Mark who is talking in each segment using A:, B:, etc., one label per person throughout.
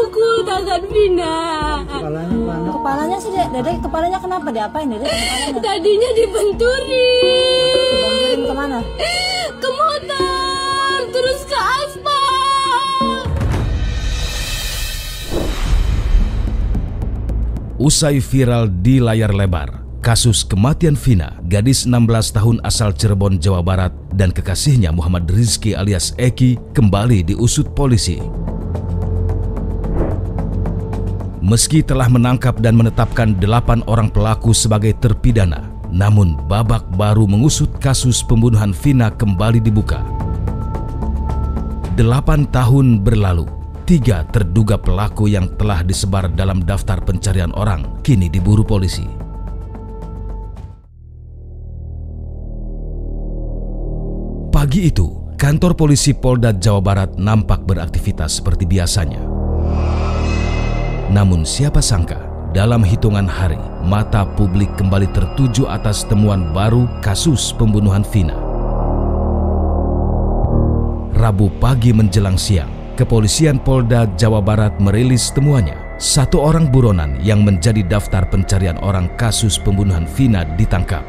A: memukul tangan Vina.
B: Kepalanya mana?
C: Kepalanya sih, Dedek, kepalanya kenapa? Diapain, Dedek? Kepalanya?
A: Tadinya dibenturin.
C: Dibanturin kemana?
A: Ke motor, terus ke aspal.
D: Usai viral di layar lebar, kasus kematian Vina, gadis 16 tahun asal Cirebon, Jawa Barat, dan kekasihnya Muhammad Rizky alias Eki kembali diusut polisi. Meski telah menangkap dan menetapkan 8 orang pelaku sebagai terpidana, namun babak baru mengusut kasus pembunuhan Vina kembali dibuka. 8 tahun berlalu, 3 terduga pelaku yang telah disebar dalam daftar pencarian orang kini diburu polisi. Pagi itu, kantor polisi Polda Jawa Barat nampak beraktivitas seperti biasanya. Namun siapa sangka, dalam hitungan hari, mata publik kembali tertuju atas temuan baru kasus pembunuhan Vina. Rabu pagi menjelang siang, Kepolisian Polda Jawa Barat merilis temuannya. 1 orang buronan yang menjadi daftar pencarian orang kasus pembunuhan Vina ditangkap.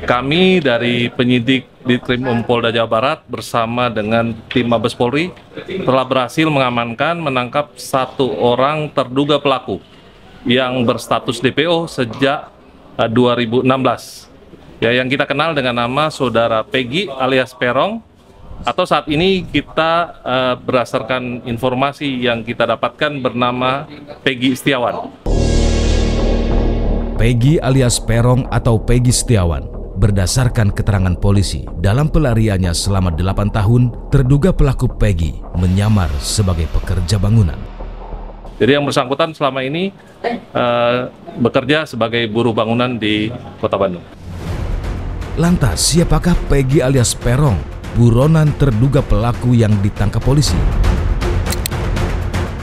E: Kami dari penyidik di Krimum Polda Jawa Barat bersama dengan tim Mabes Polri telah berhasil menangkap 1 orang terduga pelaku yang berstatus DPO sejak 2016. Ya, yang kita kenal dengan nama saudara Peggy alias Perong, atau saat ini kita berdasarkan informasi yang kita dapatkan bernama Peggy Setiawan.
D: Peggy alias Perong atau Peggy Setiawan, berdasarkan keterangan polisi, dalam pelariannya selama 8 tahun, terduga pelaku Peggy menyamar sebagai pekerja bangunan.
E: Jadi yang bersangkutan selama ini bekerja sebagai buruh bangunan di Kota Bandung.
D: Lantas, siapakah Peggy alias Perong, buronan terduga pelaku yang ditangkap polisi?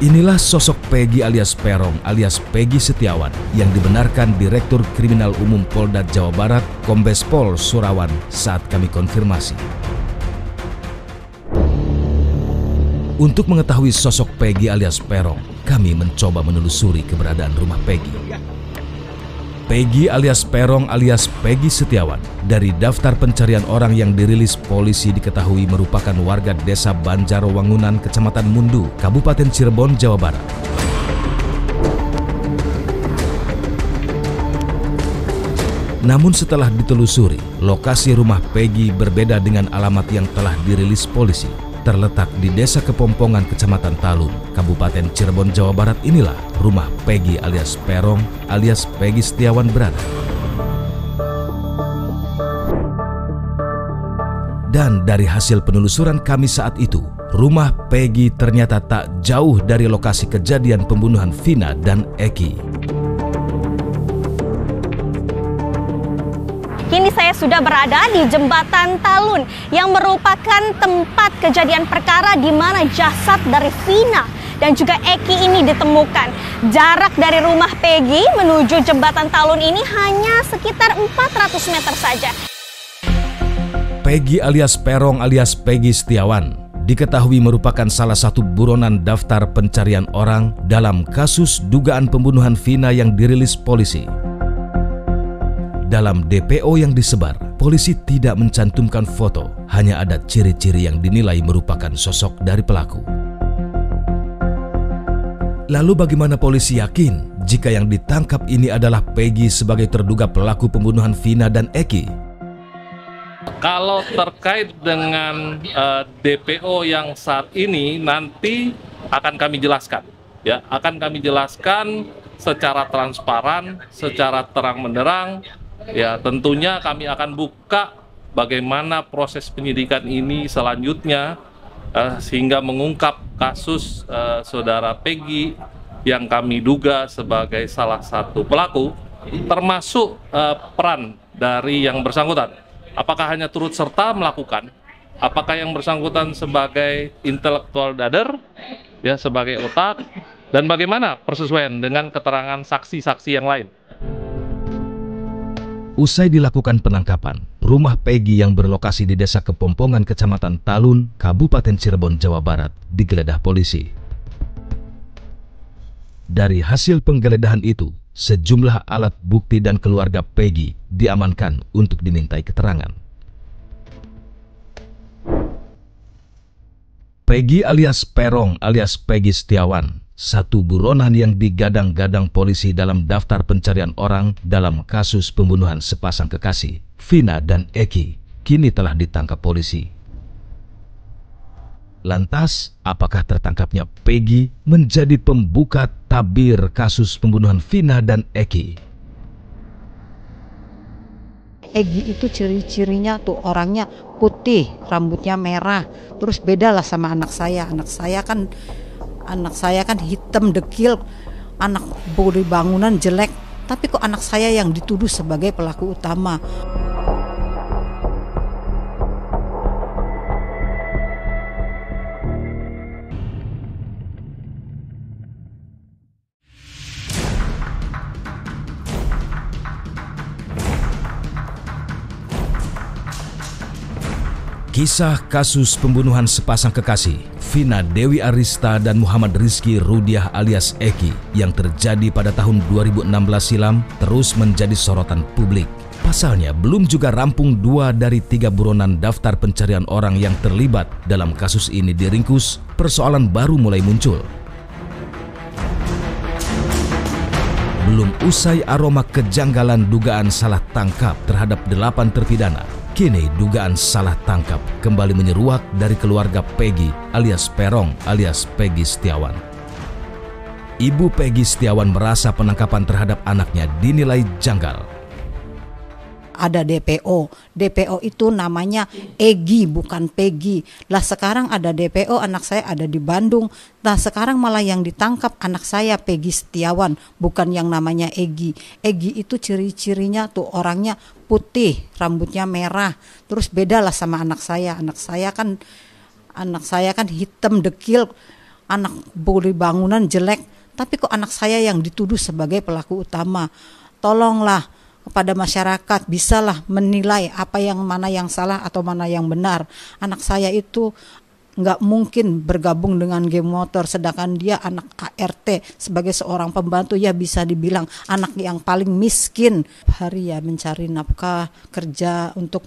D: Inilah sosok Peggy alias Perong alias Peggy Setiawan yang dibenarkan Direktur Kriminal Umum Polda Jawa Barat, Kombes Pol Surawan, saat kami konfirmasi. Untuk mengetahui sosok Peggy alias Perong, kami mencoba menelusuri keberadaan rumah Peggy. Peggy alias Perong alias Peggy Setiawan dari daftar pencarian orang yang dirilis polisi diketahui merupakan warga desa Banjarwangunan, Kecamatan Mundu, Kabupaten Cirebon, Jawa Barat. Namun setelah ditelusuri, lokasi rumah Peggy berbeda dengan alamat yang telah dirilis polisi. Terletak di Desa Kepompongan, Kecamatan Talun, Kabupaten Cirebon, Jawa Barat. Inilah rumah Peggy alias Perong alias Peggy Setiawan berada. Dan dari hasil penelusuran kami saat itu, rumah Peggy ternyata tak jauh dari lokasi kejadian pembunuhan Vina dan Eki.
F: Kini saya sudah berada di Jembatan Talun yang merupakan tempat kejadian perkara di mana jasad dari Vina dan juga Eki ini ditemukan. Jarak dari rumah Peggy menuju Jembatan Talun ini hanya sekitar 400 meter saja.
D: Peggy alias Perong alias Peggy Setiawan diketahui merupakan salah satu buronan daftar pencarian orang dalam kasus dugaan pembunuhan Vina yang dirilis polisi. Dalam DPO yang disebar, polisi tidak mencantumkan foto, hanya ada ciri-ciri yang dinilai merupakan sosok dari pelaku. Lalu bagaimana polisi yakin jika yang ditangkap ini adalah Peggy sebagai terduga pelaku pembunuhan Vina dan Eki?
E: Kalau terkait dengan DPO yang saat ini nanti akan kami jelaskan, ya, akan kami jelaskan secara transparan, secara terang-benderang. Ya, tentunya kami akan buka bagaimana proses penyidikan ini selanjutnya sehingga mengungkap kasus saudara Peggy yang kami duga sebagai salah satu pelaku, termasuk peran dari yang bersangkutan. Apakah hanya turut serta melakukan? Apakah yang bersangkutan sebagai intellectual dader, ya, sebagai otak, dan bagaimana persesuaian dengan keterangan saksi-saksi yang lain?
D: Usai dilakukan penangkapan, rumah Peggy yang berlokasi di Desa Kepompongan, Kecamatan Talun, Kabupaten Cirebon, Jawa Barat, digeledah polisi. Dari hasil penggeledahan itu, sejumlah alat bukti dan keluarga Peggy diamankan untuk dimintai keterangan. Peggy alias Perong alias Peggy Setiawan, satu buronan yang digadang-gadang polisi dalam daftar pencarian orang dalam kasus pembunuhan sepasang kekasih, Vina dan Eki, kini telah ditangkap polisi. Lantas, apakah tertangkapnya Peggy menjadi pembuka tabir kasus pembunuhan Vina dan Eki?
B: Egi itu ciri-cirinya tuh orangnya putih, rambutnya merah, terus beda lah sama anak saya. Anak saya kan hitam dekil, anak bodi bangunan jelek, tapi kok anak saya yang dituduh sebagai pelaku utama.
D: Kisah kasus pembunuhan sepasang kekasih, Vina Dewi Arista dan Muhammad Rizky Rudiah alias Eki yang terjadi pada tahun 2016 silam terus menjadi sorotan publik. Pasalnya, belum juga rampung 2 dari 3 buronan daftar pencarian orang yang terlibat dalam kasus ini diringkus, persoalan baru mulai muncul. Belum usai aroma kejanggalan dugaan salah tangkap terhadap 8 terpidana, kini dugaan salah tangkap kembali menyeruak dari keluarga Peggy alias Perong alias Peggy Setiawan. Ibu Peggy Setiawan merasa penangkapan terhadap anaknya dinilai janggal.
B: Ada DPO itu namanya Egi bukan Peggy. Lah sekarang ada DPO, anak saya ada di Bandung. Nah sekarang malah yang ditangkap anak saya Peggy Setiawan, bukan yang namanya Egi. Egi itu ciri-cirinya tuh orangnya putih, rambutnya merah, terus beda lah sama anak saya. Anak saya kan hitam dekil, anak bodi bangunan jelek, tapi kok anak saya yang dituduh sebagai pelaku utama. Tolonglah kepada masyarakat, bisalah menilai mana yang salah atau mana yang benar. Anak saya itu nggak mungkin bergabung dengan geng motor, sedangkan dia anak ART sebagai seorang pembantu, ya bisa dibilang anak yang paling miskin. Hari ya mencari nafkah, kerja untuk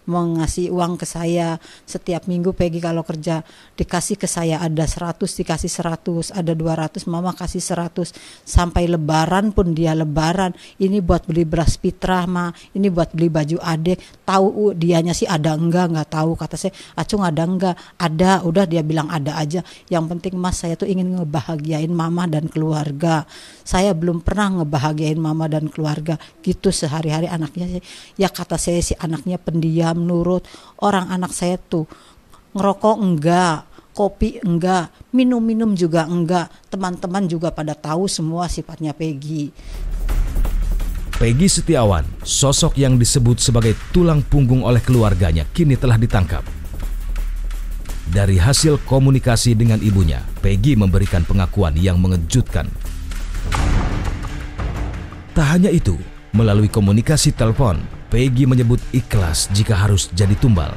B: mengasih uang ke saya. Setiap minggu Peggy kalau kerja dikasih ke saya, ada 100 dikasih 100, ada 200 mama kasih 100. Sampai lebaran pun dia lebaran, ini buat beli beras fitrah ma, ini buat beli baju adek. Tahu dianya sih ada enggak tahu. Kata saya, Acung ada enggak? Ada, udah dia bilang ada aja. Yang penting mas saya tuh ingin ngebahagiain mama dan keluarga. Saya belum pernah ngebahagiain mama dan keluarga. Gitu sehari-hari anaknya sih. Ya kata saya sih anaknya pendiam, nurut. Orang anak saya tuh ngerokok enggak, kopi enggak, minum-minum juga enggak. Teman-teman juga pada tahu semua sifatnya Peggy.
D: Peggy Setiawan, sosok yang disebut sebagai tulang punggung oleh keluarganya, kini telah ditangkap. Dari hasil komunikasi dengan ibunya, Peggy memberikan pengakuan yang mengejutkan. Tak hanya itu, melalui komunikasi telepon, Peggy menyebut ikhlas jika harus jadi tumbal.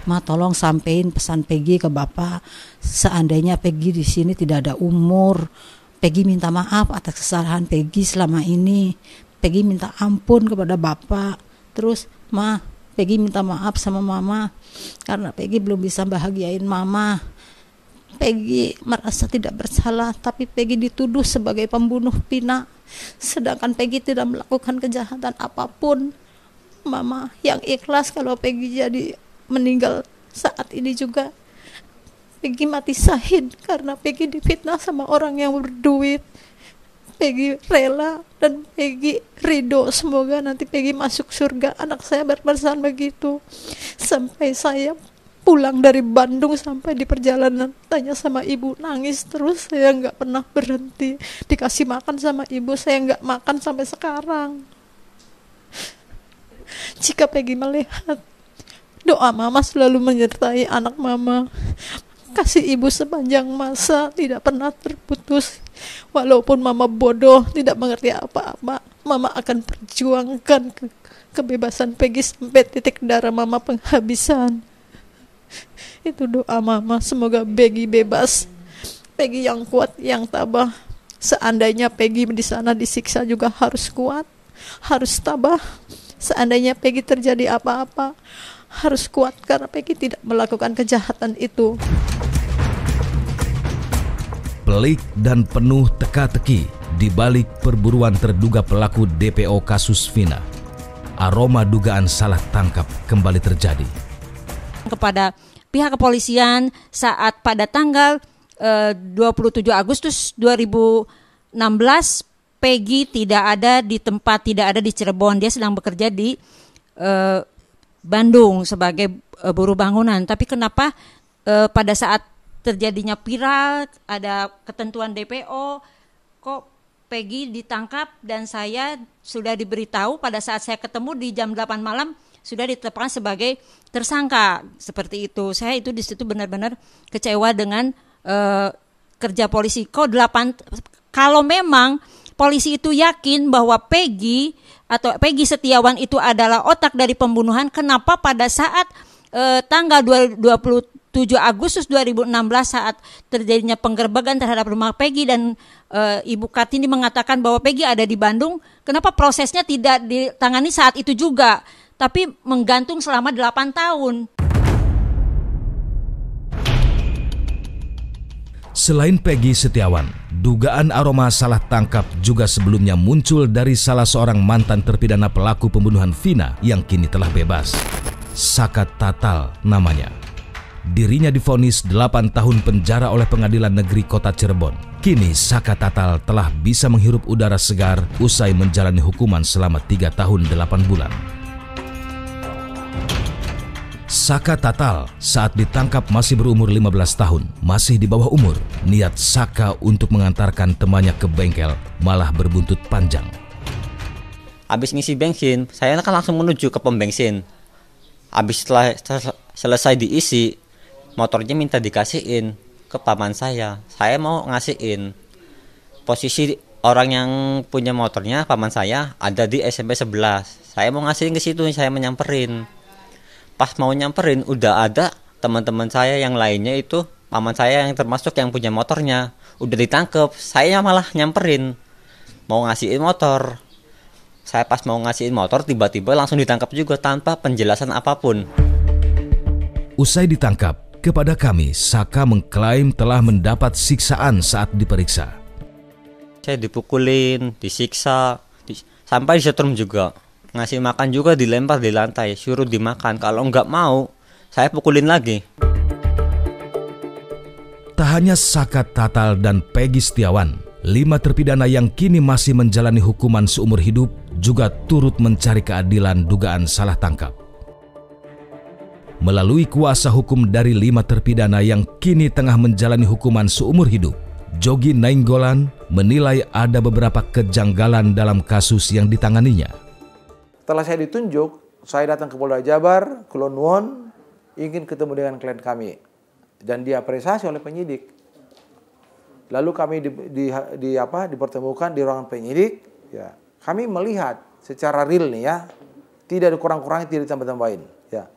B: Ma, tolong sampein pesan Peggy ke Bapak. Seandainya Peggy di sini tidak ada umur, Peggy minta maaf atas kesalahan Peggy selama ini. Peggy minta ampun kepada Bapak. Terus, Ma, Peggy minta maaf sama Mama karena Peggy belum bisa bahagiain Mama. Peggy merasa tidak bersalah, tapi Peggy dituduh sebagai pembunuh Vina. Sedangkan Peggy tidak melakukan kejahatan apapun. Mama yang ikhlas kalau Peggy jadi meninggal saat ini juga. Peggy mati syahid karena Peggy difitnah sama orang yang berduit. Peggy rela dan Peggy ridho, semoga nanti Peggy masuk surga. Anak saya berpesan begitu. Sampai saya pulang dari Bandung, sampai di perjalanan tanya sama ibu, nangis terus. Saya nggak pernah berhenti. Dikasih makan sama ibu, saya nggak makan sampai sekarang. Jika Peggy melihat, doa Mama selalu menyertai anak Mama. Kasih ibu sepanjang masa tidak pernah terputus. Walaupun Mama bodoh, tidak mengerti apa-apa, Mama akan perjuangkan kebebasan Peggy sampai titik darah Mama penghabisan. Itu doa Mama, semoga Peggy bebas.
G: Peggy yang kuat, yang tabah. Seandainya Peggy di sana disiksa juga harus kuat, harus tabah. Seandainya Peggy terjadi apa-apa, harus kuat karena Peggy tidak melakukan kejahatan itu.
D: Pelik dan penuh teka-teki di balik perburuan terduga pelaku DPO kasus Vina. Aroma dugaan salah tangkap kembali terjadi.
H: Kepada pihak kepolisian saat pada tanggal 27 Agustus 2016 Peggy tidak ada di tempat, tidak ada di Cirebon. Dia sedang bekerja di Bandung sebagai buruh bangunan. Tapi kenapa pada saat terjadinya viral, ada ketentuan DPO, kok Peggy ditangkap dan saya sudah diberitahu pada saat saya ketemu di jam 8 malam sudah ditetapkan sebagai tersangka. Seperti itu. Saya itu di situ benar-benar kecewa dengan kerja polisi. Kok 8, kalau memang polisi itu yakin bahwa Peggy atau Peggy Setiawan itu adalah otak dari pembunuhan, kenapa pada saat tanggal 27 Agustus 2016 saat terjadinya penggerbekan terhadap rumah Peggy dan Ibu Kartini mengatakan bahwa Peggy ada di Bandung, kenapa prosesnya tidak ditangani saat itu juga, tapi menggantung selama 8 tahun?
D: Selain Peggy Setiawan, dugaan aroma salah tangkap juga sebelumnya muncul dari salah seorang mantan terpidana pelaku pembunuhan Vina yang kini telah bebas. Saka Tatal namanya. Dirinya divonis 8 tahun penjara oleh Pengadilan Negeri Kota Cirebon. Kini Saka Tatal telah bisa menghirup udara segar usai menjalani hukuman selama 3 tahun 8 bulan. Saka Tatal saat ditangkap masih berumur 15 tahun, masih di bawah umur. Niat Saka untuk mengantarkan temannya ke bengkel malah berbuntut panjang.
I: Habis ngisi bensin, saya kan langsung menuju ke pom bensin. Habis setelah selesai diisi, motornya minta dikasihin ke paman saya. Saya mau ngasihin. Posisi orang yang punya motornya, paman saya, ada di SMP 11. Saya mau ngasihin ke situ, saya menyamperin. Pas mau nyamperin, udah ada teman-teman saya yang lainnya itu, paman saya yang termasuk yang punya motornya, udah ditangkep. Saya malah nyamperin, mau ngasihin motor. Saya pas mau ngasihin motor, tiba-tiba langsung ditangkap juga tanpa penjelasan apapun.
D: Usai ditangkap, kepada kami, Saka mengklaim telah mendapat siksaan saat diperiksa.
I: Saya dipukulin, disiksa, sampai disetrum juga. Ngasih makan juga dilempar di lantai, suruh dimakan. Kalau nggak mau, saya pukulin lagi.
D: Tak hanya Saka Tatal dan Peggy Setiawan, 5 terpidana yang kini masih menjalani hukuman seumur hidup juga turut mencari keadilan dugaan salah tangkap. Melalui kuasa hukum dari 5 terpidana yang kini tengah menjalani hukuman seumur hidup, Jogi Nainggolan menilai ada beberapa kejanggalan dalam kasus yang ditanganinya.
J: Setelah saya ditunjuk, saya datang ke Polda Jabar, Kulon Won, ingin ketemu dengan klien kami. Dan diapresiasi oleh penyidik. Lalu kami dipertemukan di ruangan penyidik. Ya, kami melihat secara real nih ya, tidak ada kurang-kurangnya, tidak ditambah-tambahin. Ya,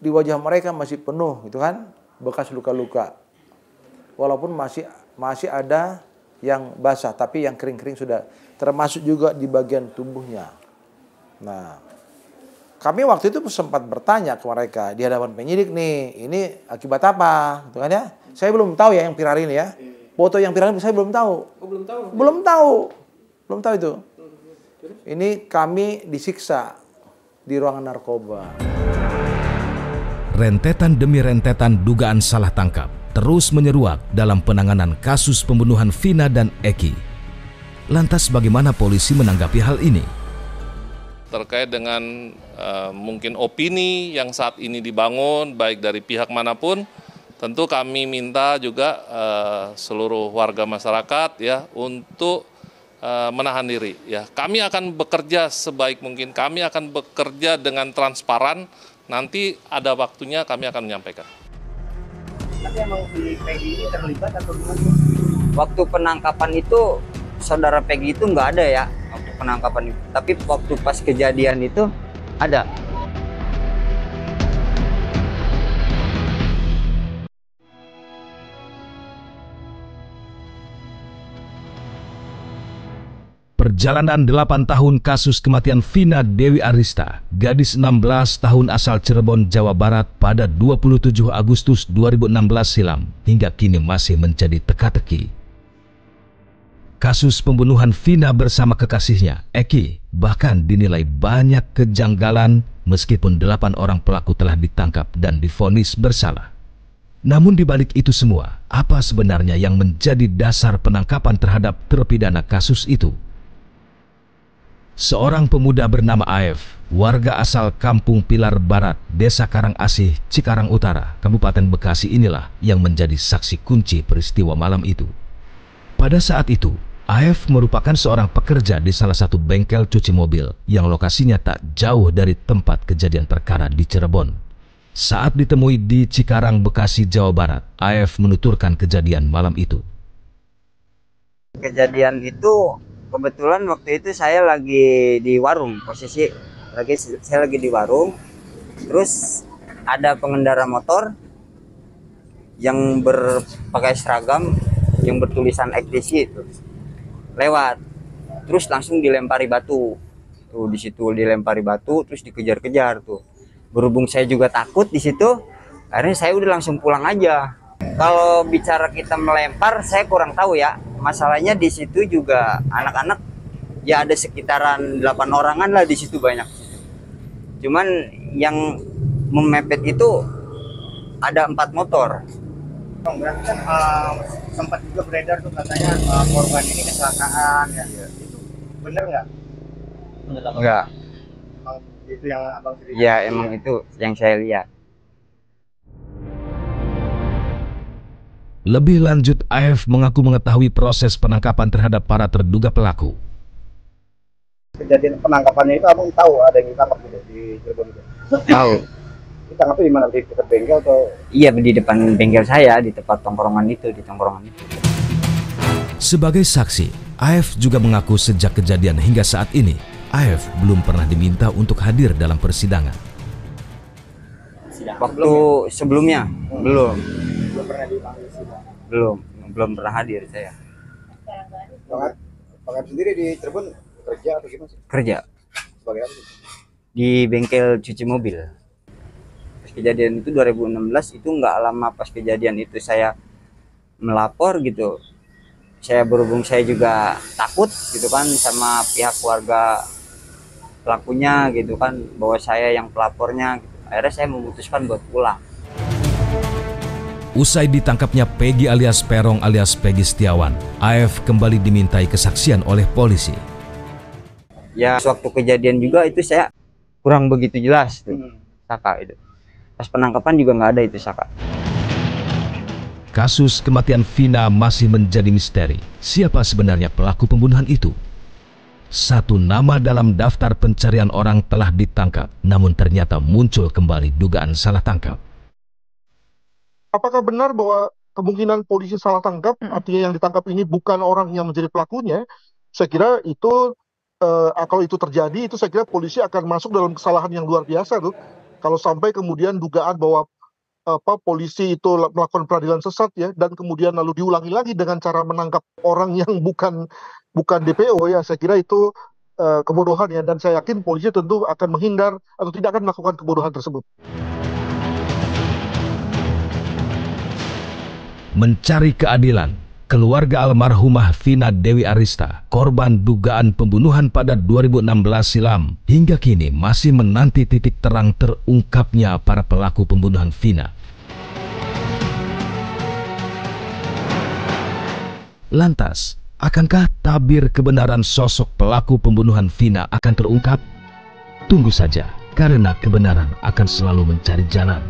J: di wajah mereka masih penuh, gitu kan, bekas luka-luka. Walaupun masih ada yang basah, tapi yang kering-kering sudah, termasuk juga di bagian tubuhnya. Nah, kami waktu itu sempat bertanya ke mereka di hadapan penyidik nih, ini akibat apa, gitu kan ya? Saya belum tahu ya yang viral ini ya. Foto yang viral saya belum tahu. Oh, belum tahu. Belum tahu itu. Ini kami disiksa di ruangan narkoba.
D: Rentetan demi rentetan dugaan salah tangkap terus menyeruak dalam penanganan kasus pembunuhan Vina dan Eki. Lantas bagaimana polisi menanggapi hal ini?
E: Terkait dengan mungkin opini yang saat ini dibangun baik dari pihak manapun, tentu kami minta juga seluruh warga masyarakat ya untuk menahan diri ya. Kami akan bekerja sebaik mungkin, kami akan bekerja dengan transparan. Nanti ada waktunya kami akan menyampaikan.
K: Tapi emang si Peggy ini terlibat atau gimana?
L: Waktu penangkapan itu saudara Peggy itu nggak ada ya. Penangkapan itu, tapi waktu pas kejadian itu ada.
D: Perjalanan 8 tahun kasus kematian Vina Dewi Arista, gadis 16 tahun asal Cirebon, Jawa Barat pada 27 Agustus 2016 silam, hingga kini masih menjadi teka-teki. Kasus pembunuhan Vina bersama kekasihnya, Eki, bahkan dinilai banyak kejanggalan meskipun 8 orang pelaku telah ditangkap dan divonis bersalah. Namun di balik itu semua, apa sebenarnya yang menjadi dasar penangkapan terhadap terpidana kasus itu? Seorang pemuda bernama AF, warga asal Kampung Pilar Barat, Desa Karangasih, Cikarang Utara, Kabupaten Bekasi inilah yang menjadi saksi kunci peristiwa malam itu. Pada saat itu, AF merupakan seorang pekerja di salah satu bengkel cuci mobil yang lokasinya tak jauh dari tempat kejadian perkara di Cirebon. Saat ditemui di Cikarang, Bekasi, Jawa Barat, AF menuturkan kejadian malam itu.
L: Kejadian itu kebetulan waktu itu saya lagi di warung, saya lagi di warung, terus ada pengendara motor yang berpakai seragam yang bertulisan XTC itu lewat, terus langsung dilempari batu. Tuh di situ dilempari batu, terus dikejar-kejar tuh. Berhubung saya juga takut di situ, akhirnya saya udah langsung pulang aja. Kalau bicara kita melempar, saya kurang tahu ya. Masalahnya di situ juga anak-anak ya ada sekitaran 8 orangan lah di situ banyak. Cuman yang memepet itu ada 4 motor.
K: Berarti kan sempat juga beredar tuh katanya korban ini kecelakaan ya. Itu bener nggak?
L: Enggak.
K: Itu yang abang cerita?
L: Ya emang itu yang saya lihat.
D: Lebih lanjut, AF mengaku mengetahui proses penangkapan terhadap para terduga pelaku.
K: Kejadian penangkapannya itu abang tahu ada yang ditangkap gitu di Cirebon itu?
L: Tahu.
K: Ditangkapnya di mana? Di dekat bengkel atau?
L: Iya, di depan bengkel saya, di tempat tongkrongan itu, di tongkrongan itu.
D: Sebagai saksi, AF juga mengaku sejak kejadian hingga saat ini, AF belum pernah diminta untuk hadir dalam persidangan.
L: Waktu sebelumnya belum.
K: Belum pernah dipanggil sidang.
L: Belum pernah hadir saya.
K: Bang sendiri di Cirebon kerja atau gimana sih?
L: Kerja.
K: Sebagai apa?
L: Di bengkel cuci mobil. Pas kejadian itu 2016 itu nggak lama pas kejadian itu saya melapor gitu. Saya berhubung saya juga takut gitu kan sama pihak keluarga pelakunya gitu kan, bahwa saya yang pelapornya gitu. Akhirnya saya memutuskan buat pulang.
D: Usai ditangkapnya Peggy alias Perong alias Peggy Setiawan, AF kembali dimintai kesaksian oleh polisi.
L: Ya, waktu kejadian juga itu saya kurang begitu jelas tuh, Saka itu. Pas penangkapan juga nggak ada itu Saka.
D: Kasus kematian Vina masih menjadi misteri. Siapa sebenarnya pelaku pembunuhan itu? Satu nama dalam daftar pencarian orang telah ditangkap, namun ternyata muncul kembali dugaan salah tangkap.
M: Apakah benar bahwa kemungkinan polisi salah tangkap, artinya yang ditangkap ini bukan orang yang menjadi pelakunya? Saya kira itu, kalau itu terjadi, itu saya kira polisi akan masuk dalam kesalahan yang luar biasa tuh. Kalau sampai kemudian dugaan bahwa polisi itu melakukan peradilan sesat ya, dan kemudian lalu diulangi lagi dengan cara menangkap orang yang bukan DPO ya, saya kira itu kebodohan ya, dan saya yakin polisi tentu akan menghindar atau tidak akan melakukan kebodohan tersebut.
D: Mencari keadilan, keluarga almarhumah Vina Dewi Arista, korban dugaan pembunuhan pada 2016 silam, hingga kini masih menanti titik terang terungkapnya para pelaku pembunuhan Vina. Lantas, akankah tabir kebenaran sosok pelaku pembunuhan Vina akan terungkap? Tunggu saja, karena kebenaran akan selalu mencari jalan.